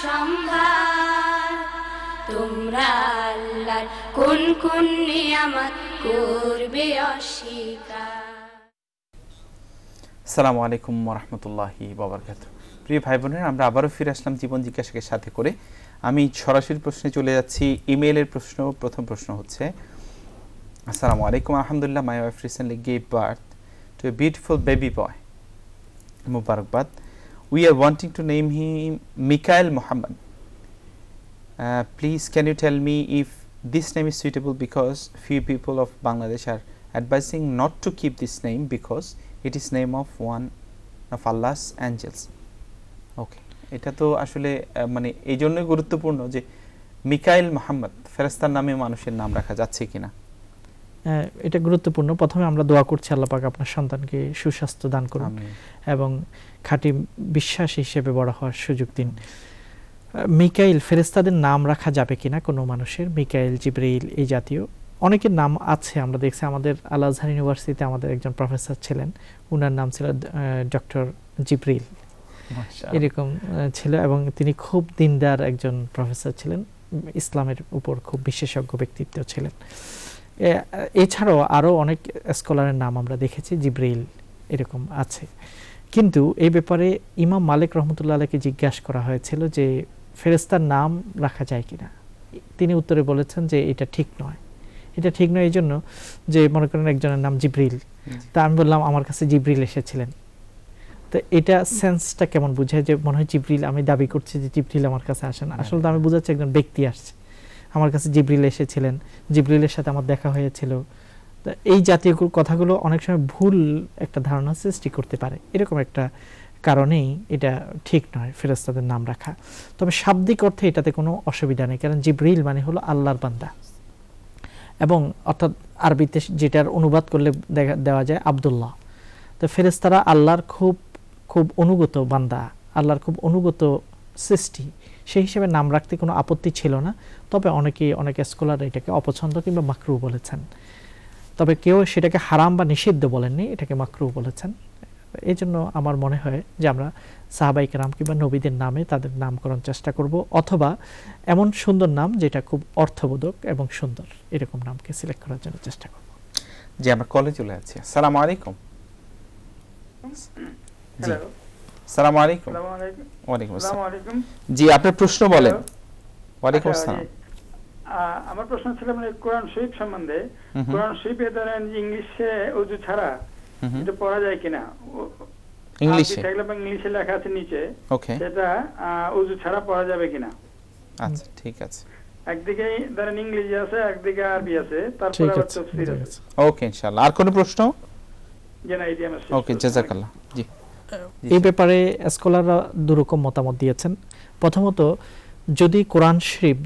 সম্ভার তোমরা আল্লাহর কোন কোন নিয়ামত করবে অস্বীকার। আসসালামু আলাইকুম ওয়া রাহমাতুল্লাহি ওয়া বারাকাতুহু। প্রিয় ভাই বোনেরা, আমরা আবারও ফিরে আসলাম জীবন জিজ্ঞাসাকে সাথে করে। আমি সরাসরি প্রশ্নে চলে যাচ্ছি। ইমেইলের প্রশ্ন, প্রথম প্রশ্ন হচ্ছে, আসসালামু আলাইকুম, আলহামদুলিল্লাহ, my wife recently gave birth to a beautiful baby boy, মুবারকবাদ। We are wanting to name him Mikael Muhammad. Please can you tell me if this name is suitable, because few people of Bangladesh are advising not to keep this name because it is name of one of Allah's angels. Okay, এটা তো আসলে মানে এই জন্যই গুরুত্বপূর্ণ যে মিকাইল মুহাম্মদ ফেরেশতার নামে মানুষের নাম রাখা যাচ্ছে কিনা। এটা গুরুত্বপূর্ণ। প্রথমে আমরা দোয়া করছি আল্লাহ পাক আপনার সন্তানকে সুস্বাস্থ্য দান করুন এবং খাঁটি বিশ্বাস হিসেবে বড় হওয়ার সুযোগ দিন। মিকাইল ফেরেশতাদের নাম রাখা যাবে কিনা কোনো মানুষের? মিকাইল, জিবরাইল এই জাতীয় অনেকের নাম আছে। আমরা দেখছি আমাদের আল আজহার ইউনিভার্সিটিতে আমাদের একজন প্রফেসর ছিলেন, উনার নাম ছিল ডক্টর জিবরিল, এরকম ছিল, এবং তিনি খুব দিনদার একজন প্রফেসর ছিলেন, ইসলামের উপর খুব বিশেষজ্ঞ ব্যক্তিত্ব ছিলেন। এছাড়াও আরও অনেক স্কলারের নাম আমরা দেখেছি, জিবরিল এরকম আছে। কিন্তু এই ব্যাপারে ইমাম মালিক রহমতুল্লাহ আলাইকে জিজ্ঞাসা করা হয়েছিল যে ফেরেশতার নাম রাখা যায় কিনা। তিনি উত্তরে বলেছেন যে এটা ঠিক নয়। এটা ঠিক নয় এই জন্য যে মনে করেন একজনের নাম জিবরিল, তা আমি বললাম আমার কাছে জিবরিল এসেছিলেন, তো এটা সেন্সটা কেমন বুঝায় যে মনে হয় জিবরিল, আমি দাবি করছি যে জিবরিল আমার কাছে আসেন, আসলে তো আমি বুঝাচ্ছি একজন ব্যক্তি আসছে, আমার কাছে জিবরিল এসেছিলেন, জিবরিলের সাথে আমার দেখা হয়েছিল। তো এই জাতীয় কথাগুলো অনেক সময় ভুল একটা ধারণা সৃষ্টি করতে পারে, এরকম একটা কারণেই এটা ঠিক নয় ফেরেশতাদের নাম রাখা। তবে শাব্দিক অর্থে এটাতে কোনো অসুবিধা নেই, কারণ জিবরিল মানে হলো আল্লাহর বান্দা, এবং অর্থাৎ আরবিতে যেটার অনুবাদ করলে দেওয়া যায় আব্দুল্লাহ। তো ফেরেশতারা আল্লাহর খুব খুব অনুগত বান্দা, আল্লাহর খুব অনুগত সৃষ্টি, সেই হিসেবে নাম রাখতে কোনো আপত্তি ছিল না। তবে অনেক স্কলার এটাকে অপছন্দ কিংবা মাকরুহ বলেছেন, তবে কেউ সেটাকে হারাম বা নিষিদ্ধ বলেননি, এটাকে মাকরুহ বলেছেন। এই জন্য আমার মনে হয় যে আমরা সাহাবায়ে কেরাম কিংবা নবীদের নামে তাদের নামকরণ চেষ্টা করব, অথবা এমন সুন্দর নাম যেটা খুব অর্থবোধক এবং সুন্দর, এরকম নামকে সিলেক্ট করার জন্য চেষ্টা করব। জি, আমরা কলে চলে যাচ্ছি। আসসালামু আলাইকুম। জি, আসসালামু আলাইকুম। ওয়ালাইকুম আসসালাম। জি, আপনার প্রশ্ন বলেন। ওয়ালাইকুম আসসালাম। আমার প্রশ্ন ছিল মানে কোরআন শরীফ সম্বন্ধে। কোরআন শরীফে ধরেন ইংলিশে ওযু ছাড়া এটা পড়া যায় কিনা? ইংলিশে ইংলিশে লেখা আছে নিচে, ওকে, সেটা ওযু ছাড়া পড়া যাবে কিনা? আচ্ছা, ঠিক আছে। একদিকে ধরেন ইংরেজি আছে, একদিকে আরবি আছে, তারপরে আবার তাফসীর আছে। ওকে, ইনশাআল্লাহ। আর কোনো প্রশ্ন? জি না, এই আমার। ওকে, জাযাকাল্লাহ। জি, এই ব্যাপারে স্কলাররা দুরকম মতামত দিয়েছেন। প্রথমত, যদি কোরআন শরীফ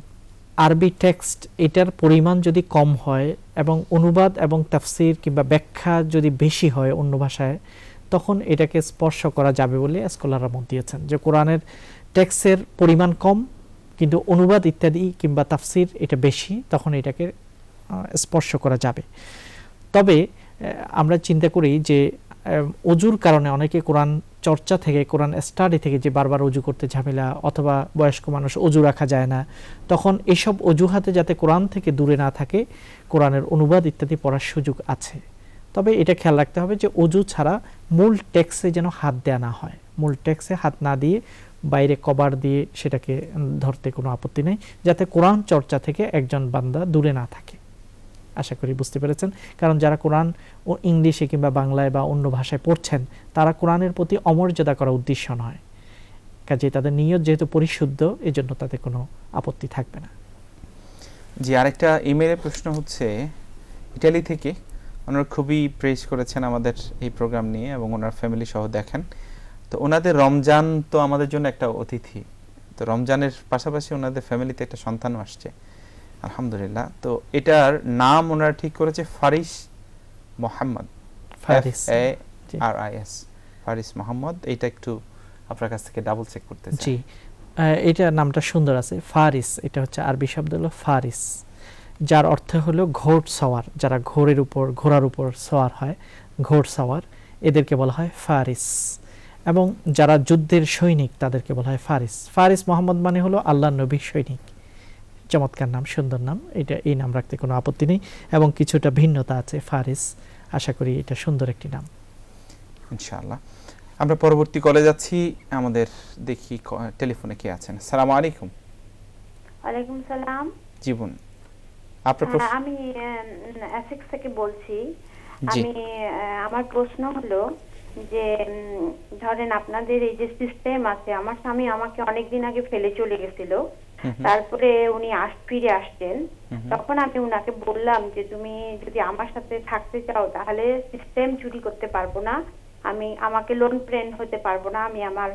আরবি টেক্সট এটার পরিমাণ যদি কম হয় এবং অনুবাদ এবং তাফসীর কিংবা ব্যাখ্যা যদি বেশি হয় অন্য ভাষায়, তখন এটাকে স্পর্শ করা যাবে বলে স্কলাররা মত দিয়েছেন। যে কোরআনের টেক্সটের পরিমাণ কম কিন্তু অনুবাদ ইত্যাদি কিংবা তাফসীর এটা বেশি, তখন এটাকে স্পর্শ করা যাবে। তবে আমরা চিন্তা করি যে অজুর কারণে অনেকে কোরআন চর্চা থেকে, কোরআন স্টাডি থেকে যে বারবার অজু করতে ঝামেলা, অথবা বয়স্ক মানুষ অজু রাখা যায় না, তখন এইসব অজুহাতে যাতে কোরআন থেকে দূরে না থাকে, কোরআনের অনুবাদ ইত্যাদি পড়ার সুযোগ আছে। তবে এটা খেয়াল রাখতে হবে যে অজু ছাড়া মূল টেক্সটে যেন হাত দেওয়া না হয়, মূল টেক্সটে হাত না দিয়ে বাইরে কভার দিয়ে সেটাকে ধরতে কোনো আপত্তি নেই, যাতে কোরআন চর্চা থেকে একজন বান্দা দূরে না থাকে। আশা করি বুঝতে পেরেছেন। কারণ যারা কোরআন ও ইংলিশে কিংবা বাংলায় বা অন্য ভাষায় পড়ছেন, তারা কোরআনের প্রতি অমর্যাদা করা উদ্দেশ্য নয়, কাজে তাদের নিয়ত যেহেতু পরিশুদ্ধ, এজন্য তাতে কোনো আপত্তি থাকবে না। জি, আরেকটা ইমেইলের প্রশ্ন হচ্ছে ইতালি থেকে। ওনারা খুবই প্রেজ করেছেন আমাদের এই প্রোগ্রাম নিয়ে এবং ওনার ফ্যামিলি সহ দেখেন। তো ওনাদের রমজান তো আমাদের জন্য একটা অতিথি, তো রমজানের পাশাপাশি ওনাদের ফ্যামিলিতে একটা সন্তানও আসছে, আলহামদুলিল্লাহ। তো এটার নাম ওনারা ঠিক করেছে ফারিস মোহাম্মদ, FARIS, ফারিস মোহাম্মদ। এটা একটু আপনার কাছ থেকে ডাবল চেক করতে চাই। জি, এটা নামটা সুন্দর আছে, ফারিস। এটা হচ্ছে আরবি শব্দ হলো ফারিস, যার অর্থ হলো ঘোড় সওয়ার। যারা ঘোড়ার উপর সওয়ার হয়, ঘোড় সওয়ার, এদেরকে বলা হয় ফারিস। এবং যারা যুদ্ধের সৈনিক তাদেরকে বলা হয় ফারিস। ফারিস মোহাম্মদ মানে হলো আল্লাহর নবীর সৈনিক। চমৎকার নাম, সুন্দর নাম, এটা এই নাম রাখতে কোনো আপত্তি নেই এবং কিছুটা ভিন্নতা আছে ফারিস, আশা করি এটা সুন্দর একটি নাম ইনশাআল্লাহ। আমরা পরবর্তী কলে যাচ্ছি, আমাদের দেখি টেলিফোনে কে আছেন। আসসালামু আলাইকুম। ওয়ালাইকুম সালাম। জীবন আপনার প্রশ্ন? আমি এসেক্স থেকে বলছি। আমি আমার প্রশ্ন হলো যে ধরেন আপনাদের এই যে সিস্টেম আছে, আমার স্বামী আমাকে অনেকদিন আগে ফেলে চলে গেছিল, তারপরে উনি ফিরে আসছেন, তখন আমি উনাকে বললাম যে তুমি যদি আমার সাথে থাকতে চাও তাহলে সিস্টেম চুরি করতে পারবো না, আমাকে লোন প্রেন হতে পারবো না, আমি আমার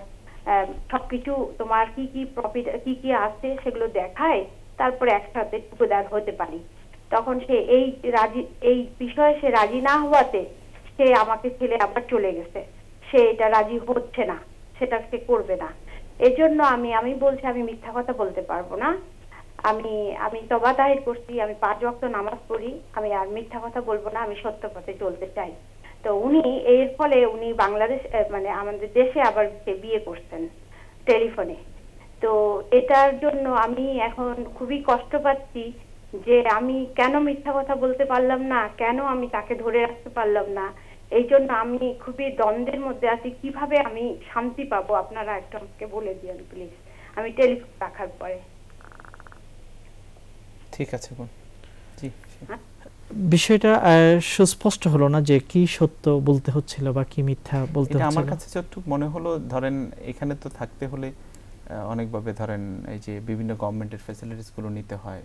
সবকিছু তোমার কি কি প্রফিট কি কি আছে সেগুলো দেখায় তারপরে একসাথে টুকদার হতে পারি। তখন সে এই বিষয়ে সে রাজি না হওয়াতে সে আমাকে ছেলে আবার চলে গেছে, সে এটা রাজি হচ্ছে না, সেটা সে করবে না। এই জন্য আমি বলছি আমি মিথ্যা কথা বলতে পারবো না, আমি তওবা তাহির করছি, আমি 5 ওয়াক্ত নামাজ পড়ি, আমি আর মিথ্যা কথা বলবো না, আমি সত্য পথে চলতে চাই। তো উনি এর ফলে উনি বাংলাদেশ মানে আমাদের দেশে আবার বিয়ে করছেন টেলিফোনে। তো এটার জন্য আমি এখন খুবই কষ্ট পাচ্ছি যে আমি কেন মিথ্যা কথা বলতে পারলাম না, কেন আমি তাকে ধরে রাখতে পারলাম না, এই জন্য আমি খুবই দ্বন্দ্বের মধ্যে আছি। কিভাবে আমি শান্তি পাবো আপনারা একটু আমাকে বলে দিন প্লিজ, আমি টেলিফোন রাখার পরে। ঠিক আছে বোন। জি, বিষয়টা সুস্পষ্ট হলো না যে কি সত্য বলতে হচ্ছিল বা কি মিথ্যা বলতে হচ্ছিল। আমার কাছে যতটুকু মনে হলো, ধরেন এখানে তো থাকতে হলে অনেকভাবে ধরেন এই যে বিভিন্ন গভর্নমেন্টের ফ্যাসিলিটিস গুলো নিতে হয়,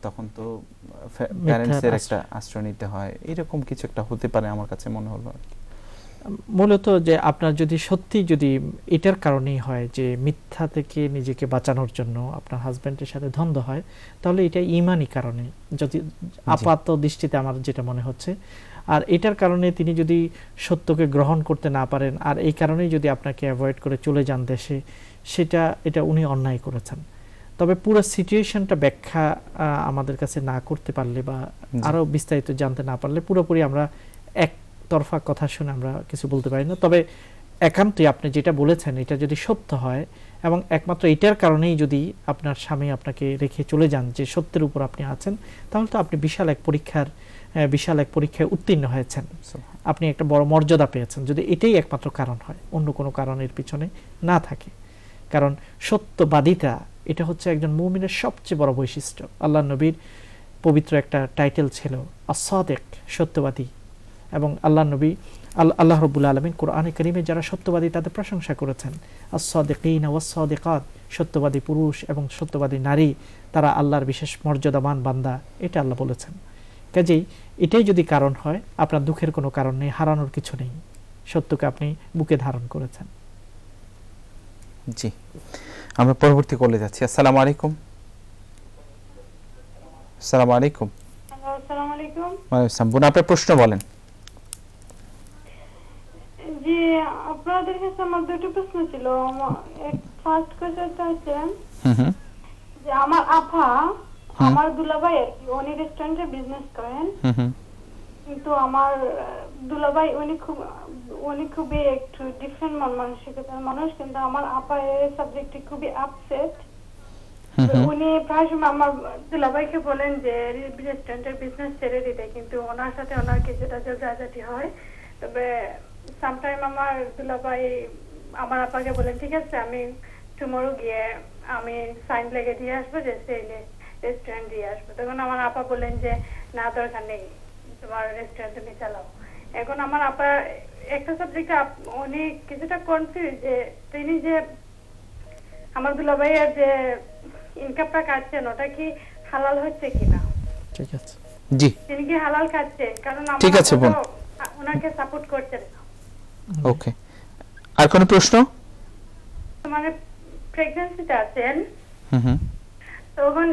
তখন তো প্যারেন্টসের একটা আশ্রয় নিতে হয়, এরকম কিছু একটা হতে পারে আমার কাছে মনে হলো। মূলত যে আপনার যদি সত্যি যদি এটার কারণেই হয় যে মিথ্যা থেকে নিজেকে বাঁচানোর জন্য আপনার হাজবেন্ডের সাথে দ্বন্দ্ব হয়, তাহলে এটা ঈমানি কারণে, যদি আপাত দৃষ্টিতে আমার যেটা মনে হচ্ছে। আর এটার কারণে তিনি যদি সত্যকে গ্রহণ করতে না পারেন আর এই কারণেই যদি আপনাকে অ্যাভয়েড করে চলে যান দেশে, এটা উনি অন্যায় করেছেন। তবে পুরো সিচুয়েশনটা ব্যাখ্যা আমাদের কাছে না করতে পারলে বা আরো বিস্তারিত জানতে না পারলে পুরোপুরি আমরা একতরফা কথা শুনে আমরা কিছু বলতে পারি না। তবে একান্তই আপনি যেটা বলেছেন এটা যদি সত্য হয় এবং একমাত্র এটার কারণেই যদি আপনার স্বামী আপনাকে রেখে চলে যান যে সত্যের উপর আপনি আছেন, তাহলে তো আপনি বিশাল এক পরীক্ষায় উত্তীর্ণ হয়েছেন, আপনি একটা বড় মর্যাদা পেয়েছেন, যদি এটাই একমাত্র কারণ হয়, অন্য কোনো কারণের পিছনে না থাকে। কারণ সত্যবাদিতা এটা হচ্ছে একজন মুমিনের সবচেয়ে বড় বৈশিষ্ট্য। আল্লাহ নবীর পবিত্র একটা টাইটেল ছিল আস-সাদিক, সত্যবাদী। এবং আল্লাহ রাব্বুল আলামিন কোরআনে কারীমে যারা সত্যবাদী তাদের প্রশংসা করেছেন, আস-সাদিকিনা ওয়াস-সাদিকাত, সত্যবাদী পুরুষ এবং সত্যবাদী নারী তারা আল্লাহর বিশেষ মর্যাদাবান বান্দা, এটা আল্লাহ বলেছেন। কাজেই এটাই যদি কারণ হয়, আপনার দুঃখের কোনো কারণ নেই, হারানোর কিছু নেই, সত্যকে আপনি বুকে ধারণ করেছেন। জি, আমরা পরবর্তী কলে যাচ্ছি। আসসালামু আলাইকুম। আসসালামু আলাইকুম। আসসালামু আলাইকুম। ওয়ালাইকুম আসসালাম। বোন, আপনার প্রশ্ন বলেন। জি, আপনাদের কাছে আমার দুটো প্রশ্ন ছিল। ফার্স্ট কোশ্চেনটা হচ্ছে যে আমার আপা, আমার দুলাভাই আর কি, উনি রেস্টুরেন্টে বিজনেস করেন, কিন্তু আমার দুলাভাই উনি খুবই একটু ডিফারেন্ট মানসিকতার মানুষ, কিন্তু আমার আপা এই সাবজেক্টে খুবই আপসেট। উনি প্রায় সময় আমার দুলাভাইকে বলেন যে রেস্টুরেন্টের বিজনেস ছেড়ে দিতে, কিন্তু ওনার সাথে ওনার কিছুটা ঝগড়াঝাটি হয়। তবে সামটাইম আমার দুলাভাই আমার আপাকে বলেন ঠিক আছে আমি টুমরো গিয়ে আমি সাইন লেগে দিয়ে আসবো যে সেই রেস্টুরেন্ট দিয়ে আসবো। তখন আমার আপা বলেন যে না, দরকার নেই, তোমার রেস্টুরেন্ট তুমি চালাও। এখন আমার আপা একটা সাবজেক্টে উনি কিছুটা কনফিউজ যে তিনি যে আমার দুলাভাইয়ের যে ইনকামটা কাটছেন ওটা কি হালাল হচ্ছে কিনা। ঠিক আছে, জি, তিনি কি হালাল খাচ্ছেন? কারণ ঠিক আছে বোন, ওনাকে সাপোর্ট করছেন। ওকে, আর কোন প্রশ্ন? মানে প্রেগন্যান্সিতে আছেন, তখন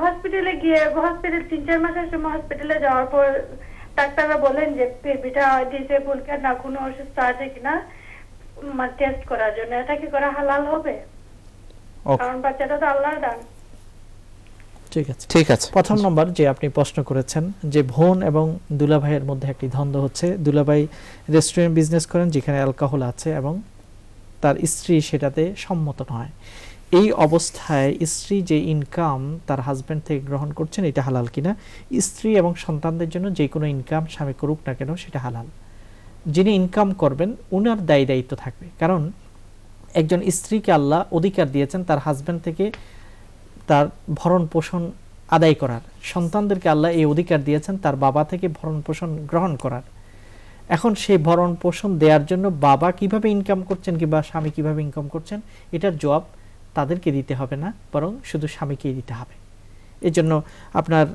হসপিটালে গিয়ে 3-4 মাসের সময় হসপিটালে যাওয়ার পর ডাক্তাররা বলেন যে বেবিটা ডিসেবল না কোনো অসুস্থ আছে কিনা টেস্ট করার জন্য। এটা কি করা হালাল হবে? কারণ বাচ্চাটা তো আল্লাহর দান। ঠিক আছে, ঠিক আছে। প্রথম নম্বর যে আপনি প্রশ্ন করেছেন যে বোন এবং দুলাভাইয়ের মধ্যে একটি দ্বন্দ্ব হচ্ছে। দুলাভাই রেস্টুরেন্ট বিজনেস করেন যেখানে অ্যালকোহল আছে এবং তার স্ত্রী সেটাতে সম্মত নয়। এই অবস্থায় স্ত্রী যে ইনকাম তার হাজব্যান্ড থেকে গ্রহণ করছেন এটা হালাল কিনা? স্ত্রী এবং সন্তানদের জন্য যে কোনো ইনকাম স্বামী করুক না কেন সেটা হালাল। যিনি ইনকাম করবেন উনার দায়ী দায়িত্ব থাকবে, কারণ একজন স্ত্রীকে আল্লাহ অধিকার দিয়েছেন তার হাজব্যান্ড থেকে তার ভরণ পোষণ আদায় করার, সন্তানদেরকে আল্লাহ এই অধিকার দিয়েছেন তার বাবা থেকে ভরণ পোষণ গ্রহণ করার। এখন সেই ভরণ পোষণ দেওয়ার জন্য বাবা কিভাবে ইনকাম করছেন কিংবা স্বামী কিভাবে ইনকাম করছেন এটার জবাব তাদেরকে দিতে হবে না, বরং শুধু স্বামীকেই দিতে হবে। এই জন্য আপনার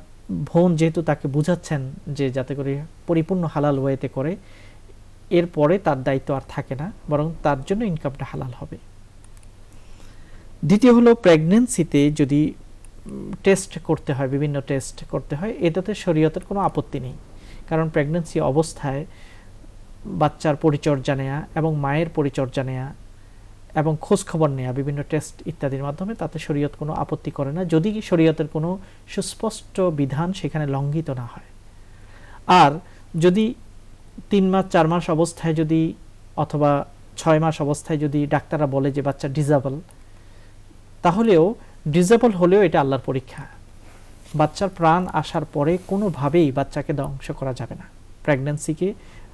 বোন যেহেতু তাকে বুঝাচ্ছেন যে যাতে করে পরিপূর্ণ হালাল ওয়েতে করে, এরপরে তার দায়িত্ব আর থাকে না, বরং তার জন্য ইনকামটা হালাল হবে। দ্বিতীয় হলো প্রেগন্যান্সিতে যদি টেস্ট করতে হয়, বিভিন্ন টেস্ট করতে হয়, এটাতে শরীয়তের কোনো আপত্তি নেই। কারণ প্রেগন্যান্সি অবস্থায় বাচ্চার পরিচর্যা নেওয়া এবং মায়ের পরিচর্যা নেওয়া এবং খোঁজ খবর নেওয়া বিভিন্ন টেস্ট ইত্যাদির মাধ্যমে তাতে শরীয়ত কোনো আপত্তি করে না, যদি শরীয়তের কোনো সুস্পষ্ট বিধান সেখানে লঙ্ঘিত না হয়। আর যদি 3 মাস 4 মাস অবস্থায় যদি অথবা 6 মাস অবস্থায় যদি ডাক্তাররা বলে যে বাচ্চা ডিসেবল, তাহলেও ডিসেবল হলেও এটা আল্লাহর পরীক্ষা। বাচ্চার প্রাণ আসার পরে কোনোভাবেই বাচ্চাকে ধ্বংস করা যাবে না, প্রেগন্যান্সিকে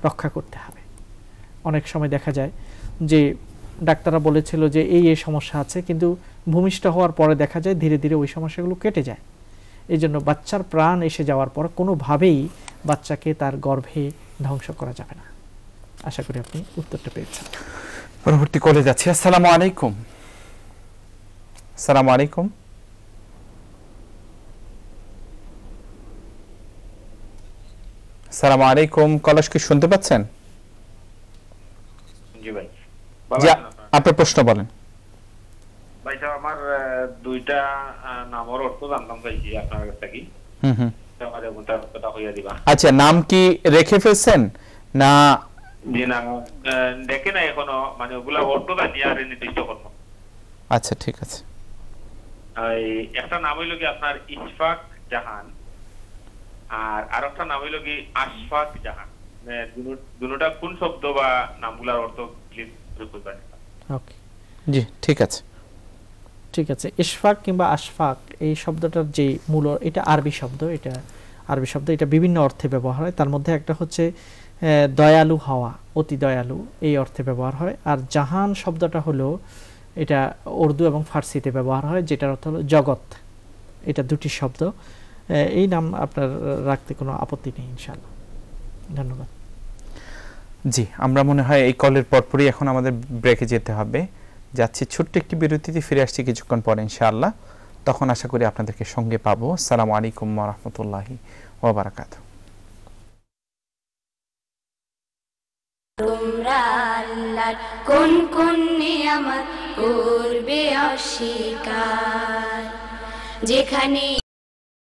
রক্ষা করতে হবে। অনেক সময় দেখা যায় যে ডাক্তাররা বলেছিল যে এই সমস্যা আছে, কিন্তু ভূমিষ্ঠ হওয়ার পরে দেখা যায় ধীরে ধীরে ওই সমস্যাগুলো কেটে যায়। এই জন্য বাচ্চার প্রাণ এসে যাওয়ার পর কোনোভাবেই বাচ্চাকে তার গর্ভে ধ্বংস করা যাবে না। আশা করি আপনি উত্তরটা পেয়েছেন। পরবর্তী কলে যাচ্ছি। আসসালামু আলাইকুম। আসসালামু আলাইকুম। আসসালামু আলাইকুম। কলস কি শুনতে পাচ্ছেন? জি ভাই, আপনার প্রশ্ন বলেন। ভাই সাহেব, আমার দুইটা নামের অর্থ জানতাম চাইছি আপনার কাছ থেকে। আমাদের অর্থটা হইয়া দিবা। আচ্ছা, নাম কি রেখে ফেলছেন না? জি না, দেখে না এখনো, মানে ওগুলা অর্থ জানি আর নির্দিষ্ট করব। আচ্ছা, ঠিক আছে। এই একটা নাম হইল কি আপনার ইশফাক জাহান, আর আরেকটা নাম হইল কি আশফাক জাহান। দুটোটা কোন শব্দ বা নামগুলার অর্থ প্লিজ বলবেন? ওকে, জি ঠিক আছে। ঠিক আছে। ইশফাক কিংবা আশফাক এই শব্দটার যে মূল, এটা আরবি শব্দ, এটা বিভিন্ন অর্থে ব্যবহার হয়। তার মধ্যে একটা হচ্ছে দয়ালু হওয়া, অতি দয়ালু, এই অর্থে ব্যবহার হয়। আর জাহান শব্দটা হলো, এটা উর্দু এবং ফার্সিতে ব্যবহার হয়, যেটার অর্থ হলো জগৎ। এটা দুটি শব্দ। এই নাম আপনার রাখতে কোনো আপত্তি নেই ইনশাআল্লাহ। ধন্যবাদ। জি, আমরা মনে হয় এই কলের পরপরই এখন আমাদের ব্রেকে যেতে হবে। যাচ্ছি ছোট্ট একটি বিরতিতে, ফিরে আসছি কিছুক্ষণ পরে ইনশাআল্লাহ। তখন আশা করি আপনাদেরকে সঙ্গে পাবো। আসসালামু আলাইকুম ওয়া রাহমাতুল্লাহি ওয়া বারাকাতুহু। তোমরা আল্লাহর কোন কোন নিয়ামত করবে অস্বীকার, যেখানে